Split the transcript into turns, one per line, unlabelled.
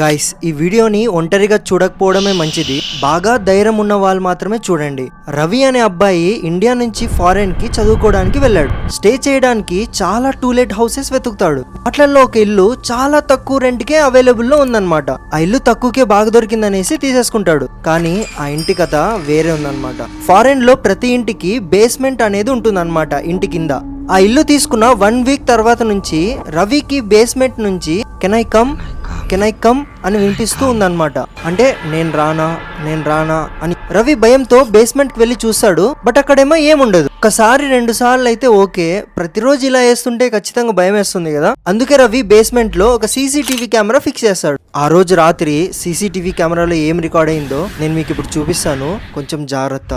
Guys, ఈ వీడియోని ఒంటరిగా చూడకపోవడమే మంచిది. బాగా ధైర్యం ఉన్న వాళ్ళు మాత్రమే చూడండి. రవి అనే అబ్బాయి ఇండియా నుంచి ఫారెన్ కి చదువుకోవడానికి వెళ్ళాడు. స్టే చేయడానికి చాలా టూలెట్ హౌసెస్ వెతుకుతాడు. వాటిల్లో ఒక ఇల్లు చాలా తక్కువ రెంట్ కే అవైలబుల్ లో ఉందన్నమాట. ఆ ఇల్లు తక్కువకే బాగా దొరికిందనేసి తీసేసుకుంటాడు. కానీ ఆ ఇంటి కథ వేరే ఉందన్నమాట. ఫారెన్ లో ప్రతి ఇంటికి బేస్మెంట్ అనేది ఉంటుందన్నమాట ఇంటి కింద. ఆ ఇల్లు తీసుకున్న 1 వీక్ తర్వాత నుంచి రవికి బేస్మెంట్ నుంచి కెన్ ఐ కమ్ అని వినిపిస్తూ ఉందన్నమాట. అంటే నేను రానా అని రవి భయంతో బేస్మెంట్ కి వెళ్ళి చూస్తాడు. బట్ అక్కడేమో ఏముండదు. ఒకసారి 2 సార్లు అయితే ఓకే, ప్రతిరోజు ఇలా వేస్తుంటే ఖచ్చితంగా భయం వేస్తుంది కదా. అందుకే రవి బేస్మెంట్ లో ఒక సీసీటీవీ కెమెరా ఫిక్స్ చేస్తాడు. ఆ రోజు రాత్రి సీసీటీవీ కెమెరాలో ఏం రికార్డ్ అయిందో నేను మీకు ఇప్పుడు చూపిస్తాను, కొంచెం జాగ్రత్త.